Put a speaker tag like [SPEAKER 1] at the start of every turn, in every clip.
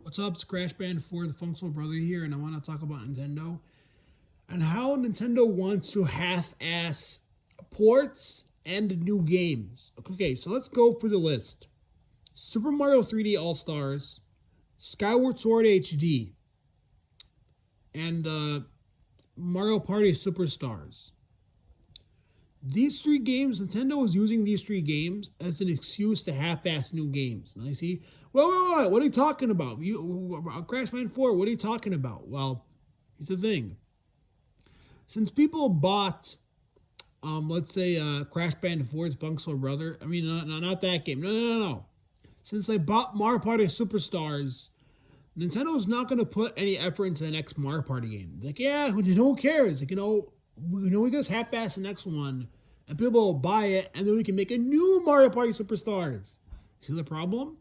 [SPEAKER 1] What's up? It's Crash Band 4, the Functional Brother here, and I want to talk about Nintendo and how Nintendo wants to half-ass ports and new games. Okay, so let's go through the list. Super Mario 3D All-Stars, Skyward Sword HD, and Mario Party Superstars. These three games, Nintendo is using these three games as an excuse to half-ass new games. And I see, wait, what are you talking about? Crash Band 4, what are you talking about? Well, here's the thing. Since people bought, let's say, Crash Band 4's Functional Brother, I mean, not that game. No. Since they bought Mario Party Superstars, Nintendo's not going to put any effort into the next Mario Party game. Like, yeah, who cares? Like, we just half-ass the next one, and people will buy it, and then we can make a new Mario Party Superstars. See the problem?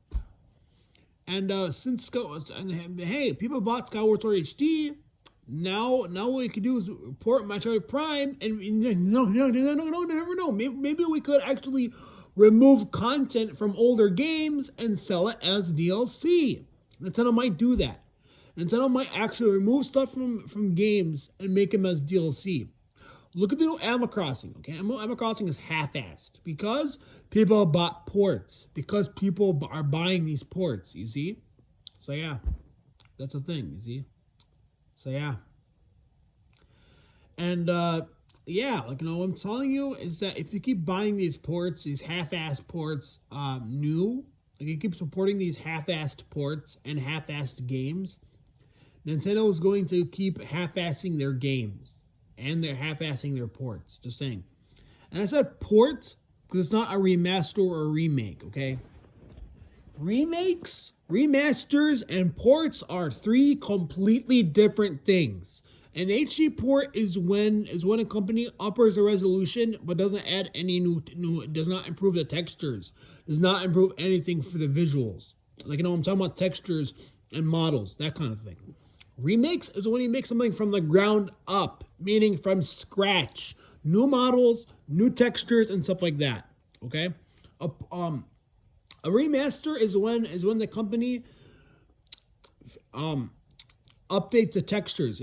[SPEAKER 1] And hey, people bought Skyward Sword HD. Now what we can do is port Metroid Prime, and no, never know. Maybe we could actually remove content from older games and sell it as DLC. Nintendo might do that. Nintendo might actually remove stuff from games and make them as DLC. Look at the new Animal Crossing, okay? Animal Crossing is half-assed because people bought ports. Because people are buying these ports, you see? So, yeah. That's the thing, you see? So, yeah. And, what I'm telling you is that if you keep buying these ports, these half-assed ports, new, like you keep supporting these half-assed ports and half-assed games, Nintendo is going to keep half-assing their games. And they're half-assing their ports. Just saying. And I said ports because it's not a remaster or a remake, okay? Remakes, remasters, and ports are three completely different things. An HD port is when a company uppers the resolution but doesn't add any new does not improve the textures, does not improve anything for the visuals. Like, I'm talking about textures and models, that kind of thing. Remakes is when you make something from the ground up, meaning from scratch. New models, new textures, and stuff like that. Okay? A remaster is when the company updates the textures.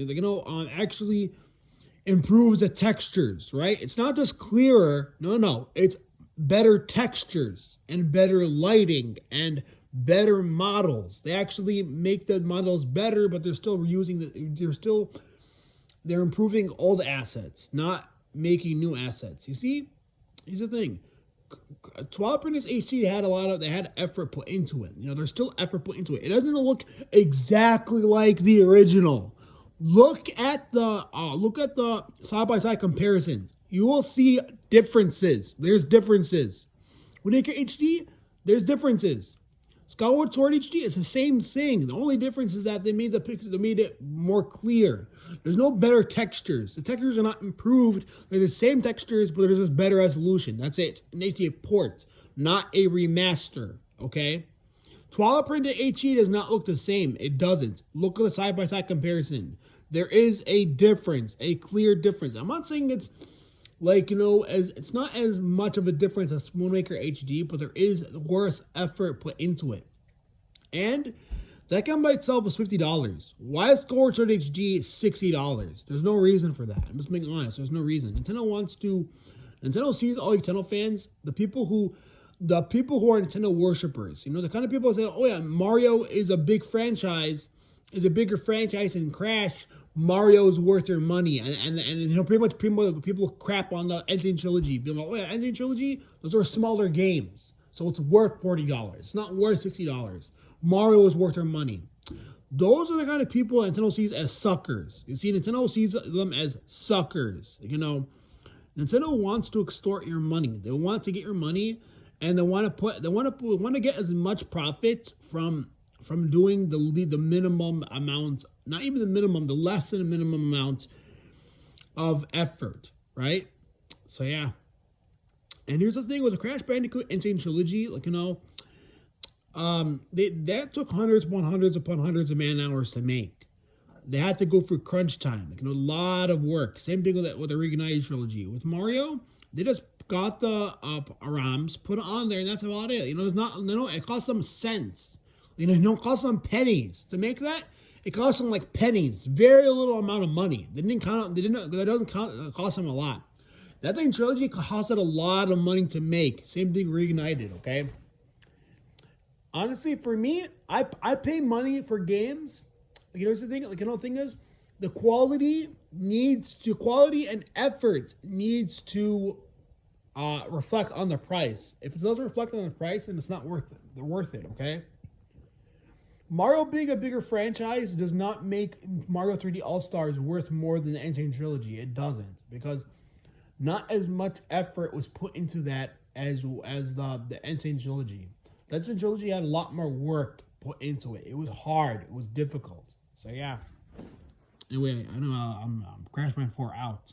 [SPEAKER 1] Actually improves the textures, right? It's not just clearer. No. It's better textures and better lighting and better models. They actually make the models better, but they're still they're improving old assets, not making new assets. You see? Here's the thing. Twilight Princess HD had effort put into it. There's still effort put into it. It doesn't look exactly like the original. Look at the side-by-side comparisons. You will see differences. There's differences. When you get HD, there's differences. Skyward Sword HD is the same thing. The only difference is that they made it more clear. There's no better textures. The textures are not improved. They're the same textures, but there's just better resolution. That's it. It's an HD port, not a remaster. Okay? Twilight Princess HD does not look the same. It doesn't. Look at the side-by-side comparison. There is a difference, a clear difference. I'm not saying it's it's not as much of a difference as Spoonmaker HD, but there is worse effort put into it. And that game by itself is $50. Why is Skyward Sword HD $60? There's no reason for that. I'm just being honest. There's no reason. Nintendo sees all Nintendo fans, the people who are Nintendo worshippers. The kind of people who say, oh yeah, Mario is a big franchise, is a bigger franchise than Crash. Mario's worth their money, and pretty much people crap on the N. Sane Trilogy. Being like, oh yeah, N. Sane Trilogy, those are smaller games, so it's worth $40. It's not worth $60. Mario is worth their money. Those are the kind of people Nintendo sees as suckers. You see, Nintendo sees them as suckers. Nintendo wants to extort your money. They want to get your money, and they want to get as much profit from doing the minimum amount, not even the minimum, the less than a minimum amount of effort, right? So yeah. And here's the thing with the Crash Bandicoot N. Sane Trilogy, that took hundreds upon hundreds of man hours to make. They had to go through crunch time, a lot of work. Same thing with the Reignited Trilogy. With Mario, they just got the ROMs, put it on there, and that's about it. It cost them cents. You know, it don't cost them pennies to make that. It cost them like pennies, very little amount of money. They didn't count. They didn't. That doesn't cost them a lot. That thing trilogy costed a lot of money to make. Same thing Reignited. Okay. Honestly, for me, I pay money for games. You know the thing. Like, you know the thing is, the quality and effort needs to reflect on the price. If it doesn't reflect on the price, then it's not worth it. They're worth it. Okay. Mario being a bigger franchise does not make Mario 3D All Stars worth more than the N. Sane Trilogy. It doesn't, because not as much effort was put into that as the N. Sane Trilogy. The N. Sane Trilogy had a lot more work put into it. It was hard. It was difficult. So yeah. Anyway, I know I'm Crash Man 4 out.